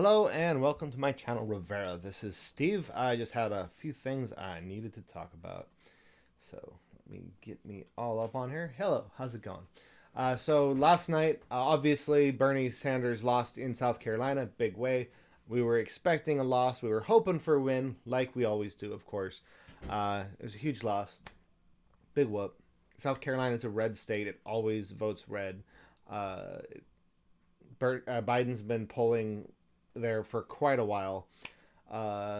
Hello and welcome to my channel, Re-Vera. This is Steve. I just had a few things I needed to talk about. So let me get me all up on here. Hello, how's it going? So last night, obviously, Bernie Sanders lost in South Carolina, big way. We were expecting a loss. We were hoping for a win, like we always do, of course. It was a huge loss. Big whoop. South Carolina is a red state. It always votes red. Biden's been polling there for quite a while.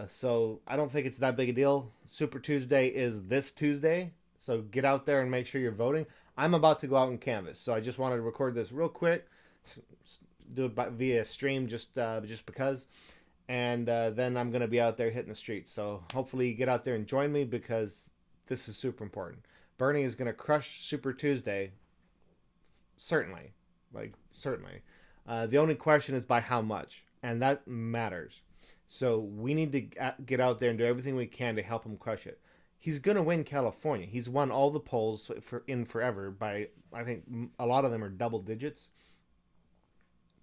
So I don't think it's that big a deal. Super Tuesday is this Tuesday. So get out there and make sure you're voting. I'm about to go out and canvass. So I just wanted to record this real quick. Do it via stream just because. And then I'm going to be out there hitting the streets. So hopefully you get out there and join me because this is super important. Bernie is going to crush Super Tuesday. Certainly. Certainly. The only question is by how much. And that matters. So we need to get out there and do everything we can to help him crush it. He's going to win California. He's won all the polls in forever by, I think, a lot of them are double digits.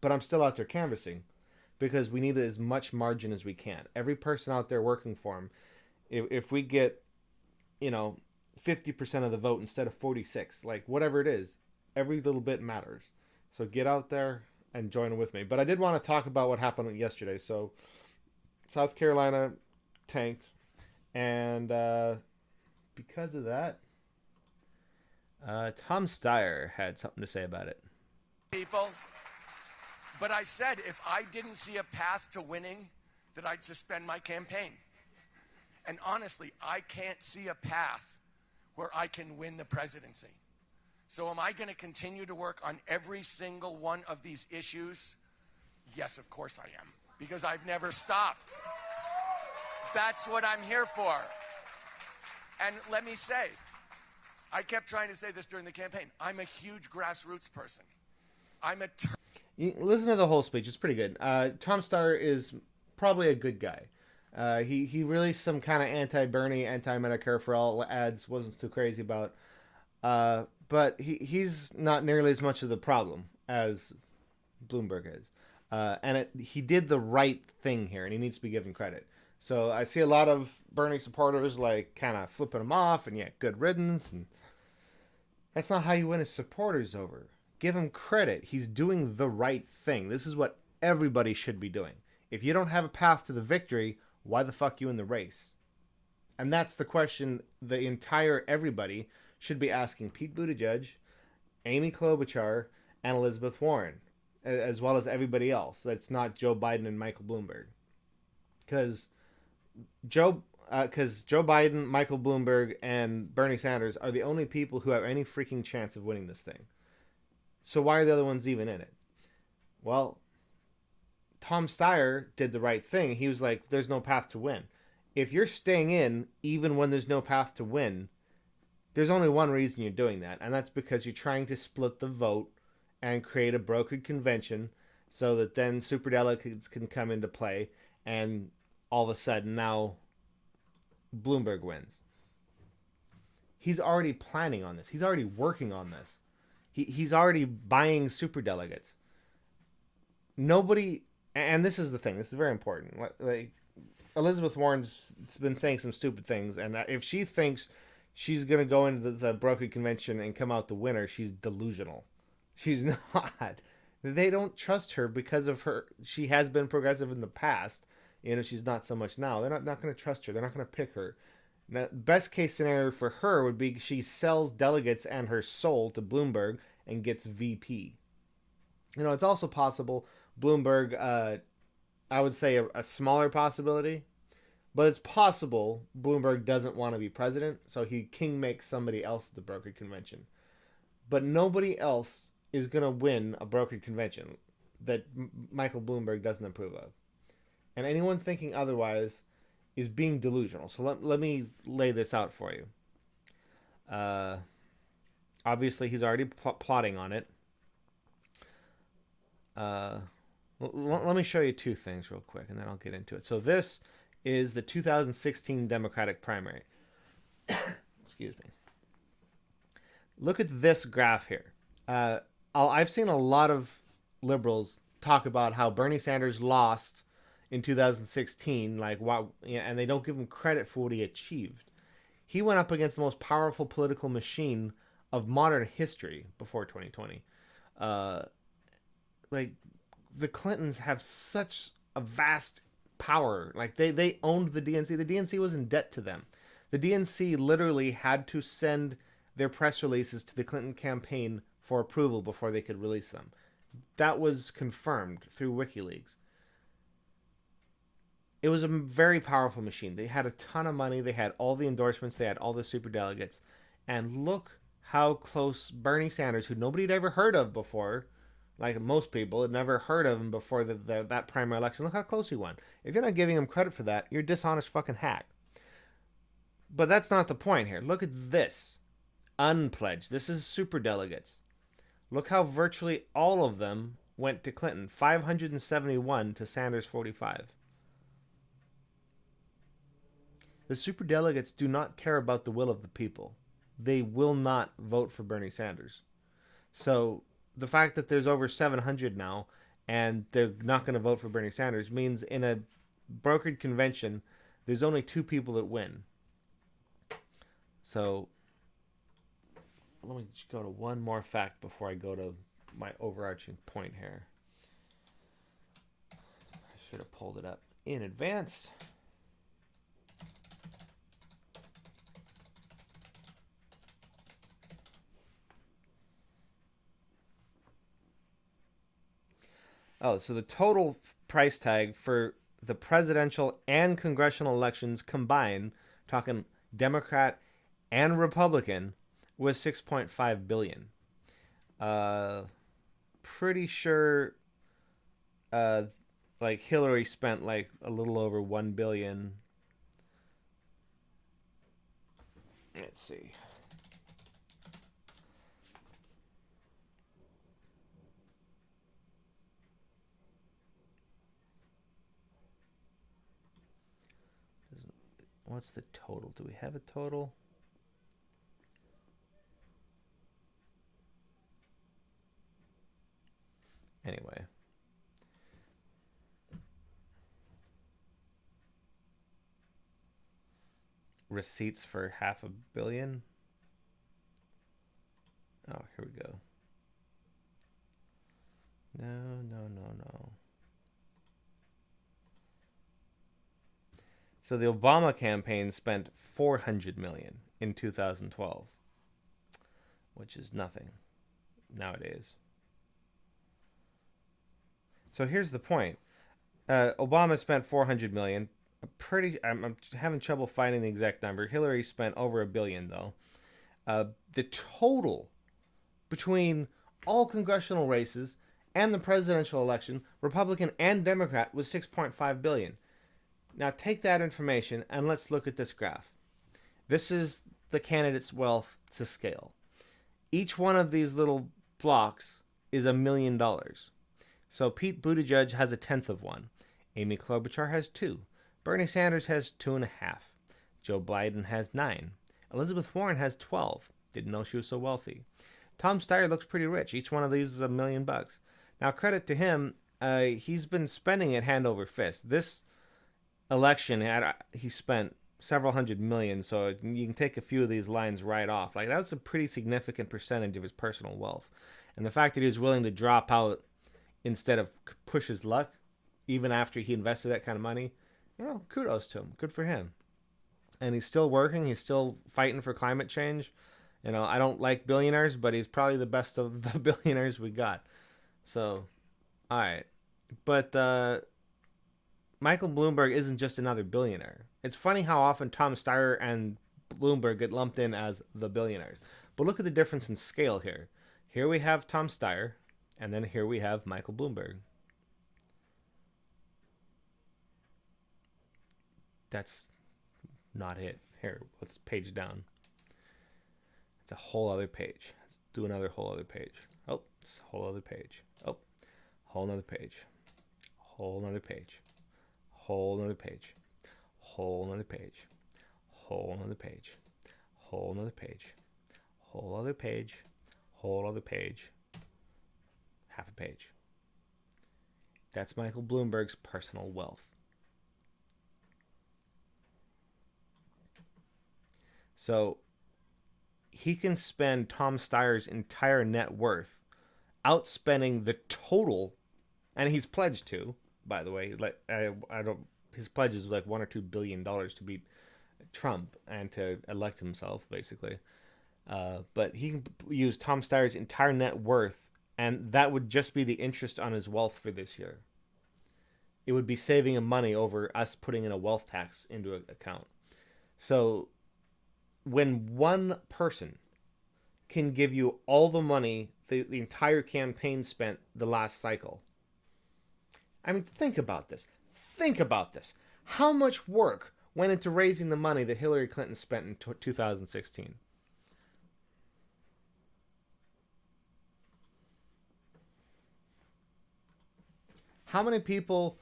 But I'm still out there canvassing because we need as much margin as we can. Every person out there working for him, if we get, 50% of the vote instead of 46, like whatever it is, every little bit matters. So get out there and join with me. But I did want to talk about what happened yesterday. So South Carolina tanked, and because of that, Tom Steyer had something to say about it. People, but I said if I didn't see a path to winning, that I'd suspend my campaign. And honestly, I can't see a path where I can win the presidency. So am I going to continue to work on every single one of these issues? Yes, of course I am, because I've never stopped. That's what I'm here for. And let me say, I kept trying to say this during the campaign, I'm a huge grassroots person. You listen to the whole speech. It's pretty good. Tom Steyer is probably a good guy. He released some kind of anti-Bernie, anti-Medicare for all ads. Wasn't too crazy about. But he's not nearly as much of the problem as Bloomberg is. And he did the right thing here, and he needs to be given credit. So I see a lot of Bernie supporters kind of flipping him off, and good riddance. And that's not how you win his supporters over. Give him credit. He's doing the right thing. This is what everybody should be doing. If you don't have a path to the victory, why the fuck you in the race? And that's the question the entire everybody should be asking Pete Buttigieg, Amy Klobuchar, and Elizabeth Warren, as well as everybody else. That's not Joe Biden and Michael Bloomberg. Because Joe Biden, Michael Bloomberg, and Bernie Sanders are the only people who have any freaking chance of winning this thing. So why are the other ones even in it? Well, Tom Steyer did the right thing. He was like, there's no path to win. If you're staying in, even when there's no path to win, there's only one reason you're doing that, and that's because you're trying to split the vote and create a brokered convention so that then superdelegates can come into play, and all of a sudden now Bloomberg wins. He's already planning on this. He's already working on this. He's already buying superdelegates. Nobody, and this is the thing, this is very important. Like Elizabeth Warren's been saying some stupid things, and if she thinks she's going to go into the brokered convention and come out the winner, she's delusional. She's not. They don't trust her because of her. She has been progressive in the past. She's not so much now. They're not going to trust her. They're not going to pick her. Now, best case scenario for her would be she sells delegates and her soul to Bloomberg and gets VP. It's also possible Bloomberg, I would say a smaller possibility, but it's possible Bloomberg doesn't want to be president, so he king makes somebody else at the brokered convention. But nobody else is going to win a brokered convention that Michael Bloomberg doesn't approve of. And anyone thinking otherwise is being delusional. So let me lay this out for you. Obviously, he's already plotting on it. Let me show you two things real quick, and then I'll get into it. So this is the 2016 Democratic primary. Excuse me. Look at this graph here. I've seen a lot of liberals talk about how Bernie Sanders lost in 2016, like wow, and they don't give him credit for what he achieved. He went up against the most powerful political machine of modern history before 2020. Uh, like the Clintons have such a vast power. Like they owned the DNC. The DNC was in debt to them. The DNC literally had to send their press releases to the Clinton campaign for approval before they could release them. That was confirmed through WikiLeaks. It was a very powerful machine. They had a ton of money. They had all the endorsements. They had all the superdelegates. And look how close Bernie Sanders, who nobody had ever heard of before, like most people had never heard of him before that primary election. Look how close he won. If you're not giving him credit for that, you're a dishonest fucking hack. But that's not the point here. Look at this. Unpledged. This is superdelegates. Look how virtually all of them went to Clinton. 571 to Sanders 45. The superdelegates do not care about the will of the people. They will not vote for Bernie Sanders. So the fact that there's over 700 now and they're not going to vote for Bernie Sanders means in a brokered convention, there's only 2 people that win. So let me just go to one more fact before I go to my overarching point here. I should have pulled it up in advance. Oh, so the total price tag for the presidential and congressional elections combined, talking Democrat and Republican, was $6.5 billion. Pretty sure like Hillary spent like a little over $1 billion. Let's see. What's the total? Do we have a total? Anyway. Receipts for $500 million. Oh, here we go. No. So the Obama campaign spent $400 million in 2012, which is nothing nowadays. So here's the point. Obama spent $400 million. I'm having trouble finding the exact number. Hillary spent over $1 billion though. The total between all congressional races and the presidential election, Republican and Democrat, was $6.5 billion. Now take that information and let's look at this graph. This is the candidate's wealth to scale. Each one of these little blocks is $1 million. So Pete Buttigieg has 1/10 of one. Amy Klobuchar has 2. Bernie Sanders has 2.5. Joe Biden has 9. Elizabeth Warren has 12. Didn't know she was so wealthy. Tom Steyer looks pretty rich. Each one of these is $1 million. Now credit to him, he's been spending it hand over fist. This election, he spent several hundred million, so you can take a few of these lines right off. Like, that was a pretty significant percentage of his personal wealth. And the fact that he was willing to drop out instead of push his luck, even after he invested that kind of money, kudos to him. Good for him. And he's still working. He's still fighting for climate change. I don't like billionaires, but he's probably the best of the billionaires we got. So, all right. But Michael Bloomberg isn't just another billionaire. It's funny how often Tom Steyer and Bloomberg get lumped in as the billionaires. But look at the difference in scale here. Here we have Tom Steyer, and then here we have Michael Bloomberg. That's not it. Here, let's page down. It's a whole other page. Let's do another whole other page. Oh, it's a whole other page. Oh, whole other page. Whole other page. Whole other page. Whole other page. Whole other page. Whole other page. Whole other page. Whole other page. Half a page. That's Michael Bloomberg's personal wealth. So he can spend Tom Steyer's entire net worth outspending the total, and he's pledged to, by the way, like I don't, his pledge is like $1 or $2 billion to beat Trump and to elect himself, basically. But he can use Tom Steyer's entire net worth, and that would just be the interest on his wealth for this year. It would be saving him money over us putting in a wealth tax into an account. So when one person can give you all the money the entire campaign spent the last cycle. I mean, think about this. Think about this. How much work went into raising the money that Hillary Clinton spent in 2016? How many people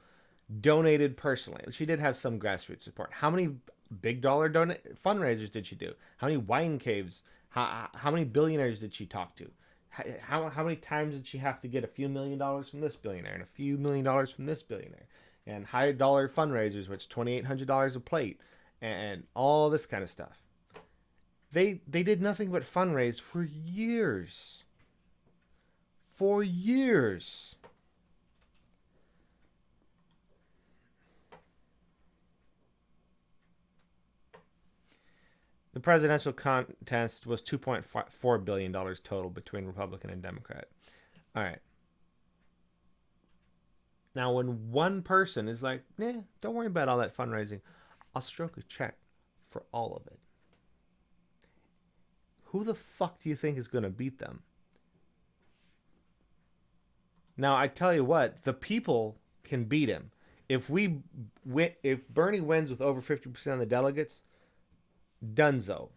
donated personally? She did have some grassroots support. How many big dollar fundraisers did she do? How many wine caves? How many billionaires did she talk to? How many times did she have to get a few $1,000,000 from this billionaire and a few $1,000,000 from this billionaire? And high dollar fundraisers, which $2,800 a plate, and all this kind of stuff. They did nothing but fundraise for years. For years. The presidential contest was $2.4 billion total between Republican and Democrat. All right. Now, when one person is like, "Nah, don't worry about all that fundraising. I'll stroke a check for all of it." Who the fuck do you think is going to beat them? Now, I tell you what, the people can beat him. If Bernie wins with over 50% of the delegates, dunzo.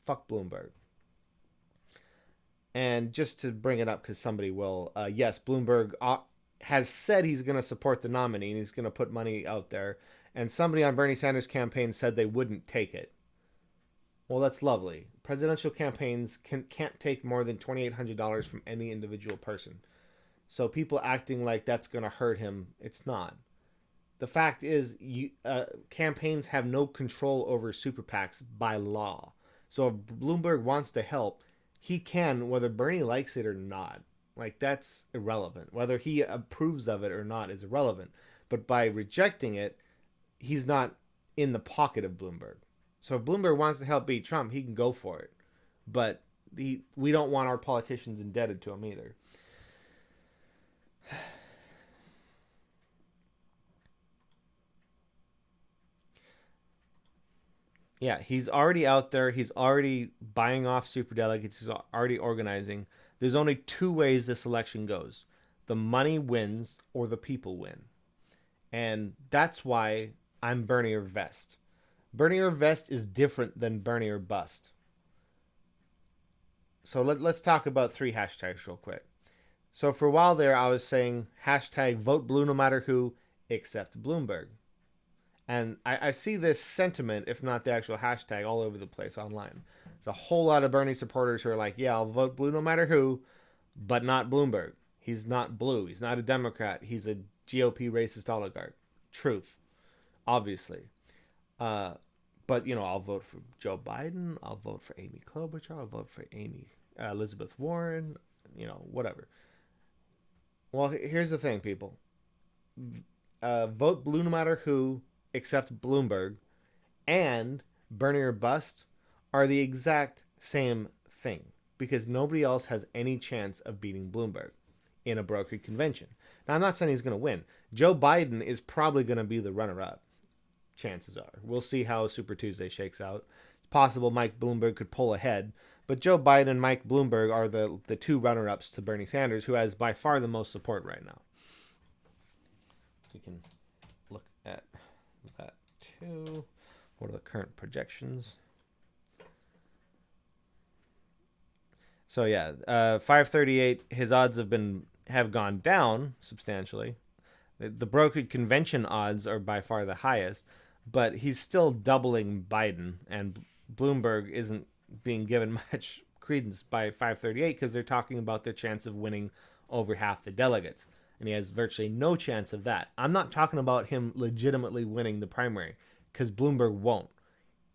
Fuck Bloomberg. And just to bring it up, because somebody will, yes, Bloomberg has said he's going to support the nominee and he's going to put money out there. And somebody on Bernie Sanders' campaign said they wouldn't take it. Well, that's lovely. Presidential campaigns can't take more than $2,800 from any individual person. So people acting like that's going to hurt him, it's not. The fact is, campaigns have no control over super PACs by law. So if Bloomberg wants to help, he can, whether Bernie likes it or not. Like, that's irrelevant. Whether he approves of it or not is irrelevant. But by rejecting it, he's not in the pocket of Bloomberg. So if Bloomberg wants to help beat Trump, he can go for it. But we don't want our politicians indebted to him either. Yeah, he's already out there. He's already buying off superdelegates. He's already organizing. There's only two ways this election goes. The money wins or the people win. And that's why I'm Bernie or Vest. Bernie or Vest is different than Bernie or Bust. So let's talk about 3 hashtags real quick. So for a while there, I was saying hashtag vote blue no matter who, except Bloomberg. And I see this sentiment, if not the actual hashtag, all over the place online. There's a whole lot of Bernie supporters who are like, yeah, I'll vote blue no matter who, but not Bloomberg. He's not blue. He's not a Democrat. He's a GOP racist oligarch. Truth, obviously. But, I'll vote for Joe Biden. I'll vote for Amy Klobuchar. I'll vote for Elizabeth Warren. Whatever. Well, here's the thing, people. Vote blue no matter who, except Bloomberg, and Bernie or Bust are the exact same thing, because nobody else has any chance of beating Bloomberg in a brokered convention. Now, I'm not saying he's going to win. Joe Biden is probably going to be the runner-up. Chances are. We'll see how Super Tuesday shakes out. It's possible Mike Bloomberg could pull ahead, but Joe Biden and Mike Bloomberg are the two runner-ups to Bernie Sanders, who has by far the most support right now. We can look at that too. What are the current projections? So yeah, 538. His odds have gone down substantially. The brokered convention odds are by far the highest, but he's still doubling Biden, and Bloomberg isn't being given much credence by 538 because they're talking about their chance of winning over half the delegates. And he has virtually no chance of that. I'm not talking about him legitimately winning the primary, because Bloomberg won't.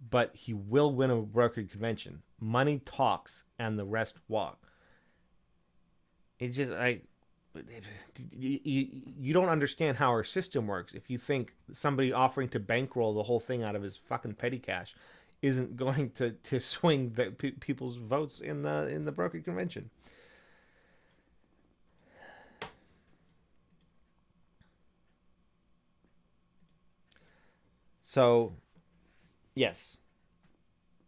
but he will win a brokered convention. Money talks and the rest walk. It's just like you don't understand how our system works if you think somebody offering to bankroll the whole thing out of his fucking petty cash isn't going to swing the people's votes in the brokered convention. So, yes,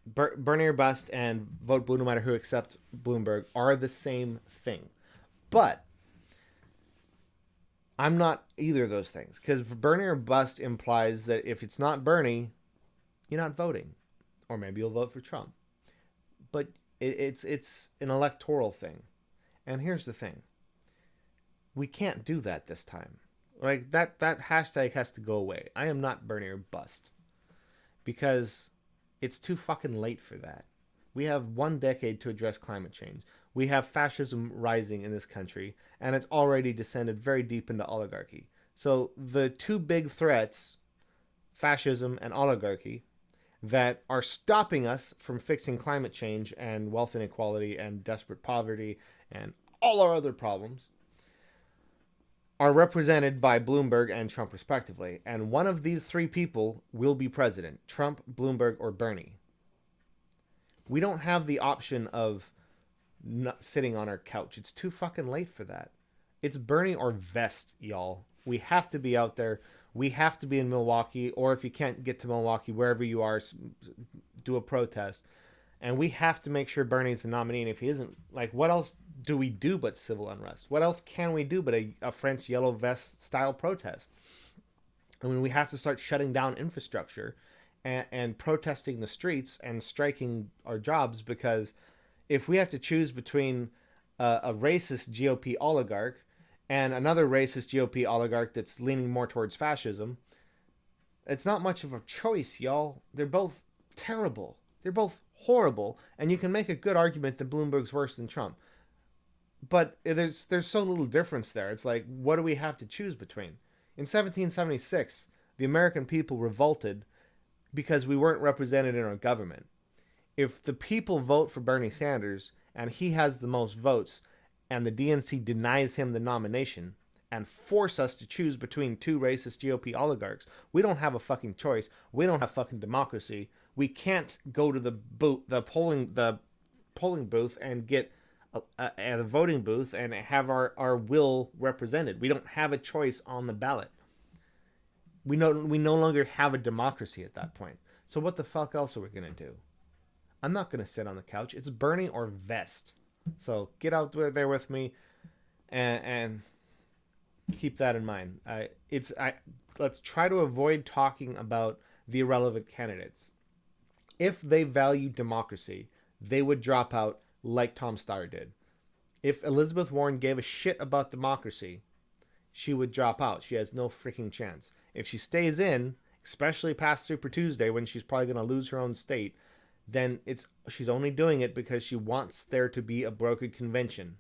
Bernie or bust and vote blue no matter who except Bloomberg are the same thing. But I'm not either of those things, because Bernie or bust implies that if it's not Bernie, you're not voting. Or maybe you'll vote for Trump. But it's an electoral thing. And here's the thing. We can't do that this time. Like, that hashtag has to go away. I am not Bernie or bust. Because it's too fucking late for that. We have 1 decade to address climate change. We have fascism rising in this country, and it's already descended very deep into oligarchy. So the two big threats, fascism and oligarchy, that are stopping us from fixing climate change and wealth inequality and desperate poverty and all our other problems, are represented by Bloomberg and Trump respectively. And one of these three people will be president: Trump, Bloomberg, or Bernie. We don't have the option of not sitting on our couch. It's too fucking late for that. It's Bernie or vest, y'all. We have to be out there. We have to be in Milwaukee, or if you can't get to Milwaukee, wherever you are, do a protest. And we have to make sure Bernie's the nominee. And if he isn't, like, what else do we do but civil unrest? What else can we do but a French yellow vest style protest? I mean, we have to start shutting down infrastructure and protesting the streets and striking our jobs, because if we have to choose between a racist GOP oligarch and another racist GOP oligarch that's leaning more towards fascism, it's not much of a choice, y'all. They're both terrible. They're both horrible, and you can make a good argument that Bloomberg's worse than Trump. But there's so little difference there. It's like, what do we have to choose between? In 1776, the American people revolted because we weren't represented in our government. If the people vote for Bernie Sanders and he has the most votes and the DNC denies him the nomination and force us to choose between two racist GOP oligarchs, we don't have a fucking choice. We don't have fucking democracy. We can't go to the polling booth and get a voting booth and have our will represented. We don't have a choice on the ballot. We no longer have a democracy at that point. So what the fuck else are we gonna do? I'm not gonna sit on the couch. It's Bernie or vest. So get out there with me, and keep that in mind. Let's try to avoid talking about the irrelevant candidates. If they value democracy, they would drop out like Tom Steyer did. If Elizabeth Warren gave a shit about democracy, she would drop out. She has no freaking chance. If she stays in, especially past Super Tuesday when she's probably going to lose her own state, then she's only doing it because she wants there to be a brokered convention.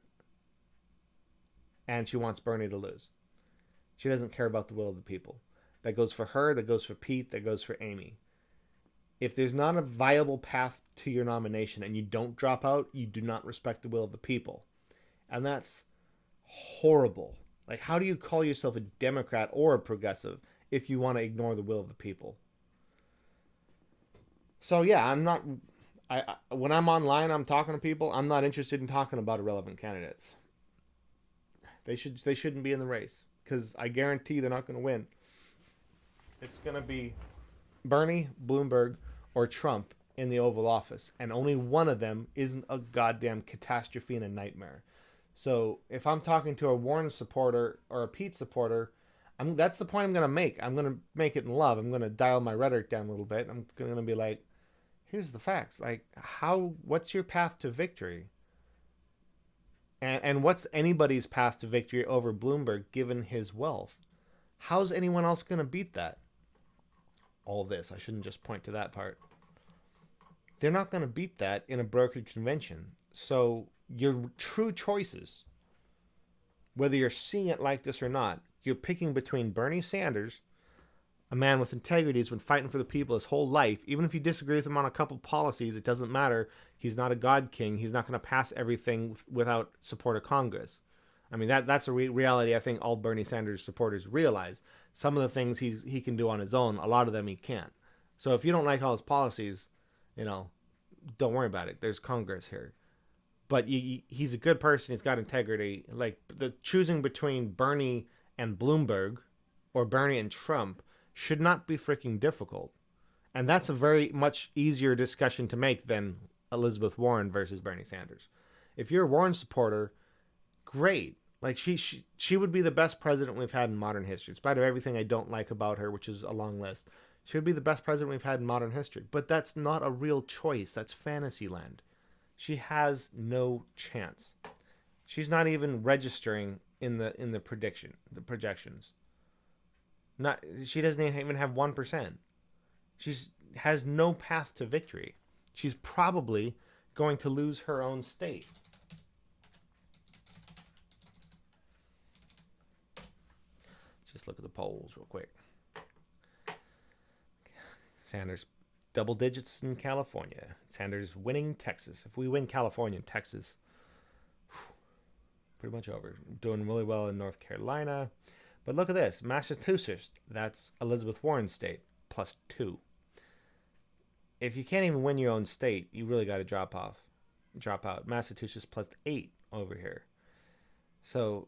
And she wants Bernie to lose. She doesn't care about the will of the people. That goes for her, that goes for Pete, that goes for Amy. If there's not a viable path to your nomination and you don't drop out, you do not respect the will of the people. And that's horrible. Like, how do you call yourself a Democrat or a progressive if you want to ignore the will of the people? So yeah, when I'm online, I'm talking to people, I'm not interested in talking about irrelevant candidates. They shouldn't be in the race, because I guarantee they're not going to win. It's going to be Bernie, Bloomberg, or Trump in the Oval Office, and only one of them isn't a goddamn catastrophe and a nightmare. So if I'm talking to a Warren supporter or a Pete supporter, that's the point I'm going to make. I'm going to make it in love. I'm going to dial my rhetoric down a little bit. I'm going to be like, here's the facts. Like, what's your path to victory? And what's anybody's path to victory over Bloomberg given his wealth? How's anyone else going to beat that? All this. I shouldn't just point to that part. They're not going to beat that in a brokered convention. So your true choices, whether you're seeing it like this or not, you're picking between Bernie Sanders, A man with integrity has been fighting for the people his whole life. Even if you disagree with him on a couple policies, it doesn't matter. He's not a god king. He's not going to pass everything without support of Congress. I mean, that's a reality I think all Bernie Sanders supporters realize. Some of the things he can do on his own, a lot of them he can't. So if you don't like all his policies, don't worry about it. There's Congress here. But he's a good person. He's got integrity. Like, the choosing between Bernie and Bloomberg or Bernie and Trump should not be freaking difficult. And that's a very much easier discussion to make than Elizabeth Warren versus Bernie Sanders. If you're a Warren supporter, great. Like, she would be the best president we've had in modern history. In spite of everything I don't like about her, which is a long list, she would be the best president we've had in modern history. But that's not a real choice. That's fantasy land. She has no chance. She's not even registering in the projections. She doesn't even have 1%. She has no path to victory. She's probably going to lose her own state. Just look at the polls real quick. Sanders double digits in California. Sanders winning Texas. If we win California and Texas, pretty much over. Doing really well in North Carolina. But look at this. Massachusetts, that's Elizabeth Warren's state, +2. If you can't even win your own state, you really got to drop out. Massachusetts +8 over here. So,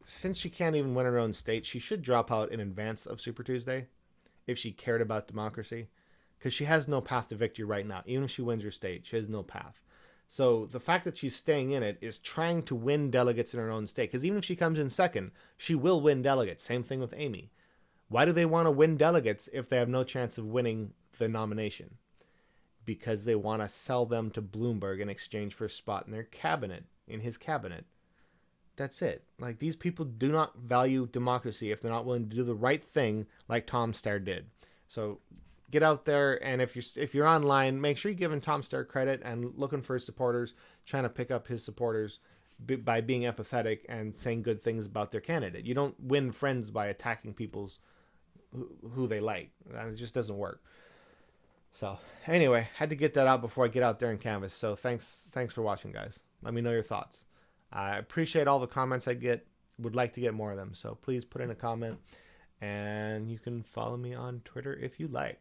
since she can't even win her own state, she should drop out in advance of Super Tuesday if she cared about democracy, because she has no path to victory right now. Even if she wins her state, she has no path. So the fact that she's staying in it is trying to win delegates in her own state, because even if she comes in second, she will win delegates. Same thing with Amy. Why do they want to win delegates if they have no chance of winning the nomination? Because they want to sell them to Bloomberg in exchange for a spot in their cabinet, in his cabinet. That's it. Like, these people do not value democracy if they're not willing to do the right thing like Tom Steyer did. So get out there, and if you're online, make sure you're giving Tom Steyer credit and looking for his supporters, trying to pick up his supporters by being empathetic and saying good things about their candidate. You don't win friends by attacking people's who they like. It just doesn't work. So anyway, had to get that out before I get out there and canvass. So thanks for watching, guys. Let me know your thoughts. I appreciate all the comments I get. Would like to get more of them. So please put in a comment, and you can follow me on Twitter if you like.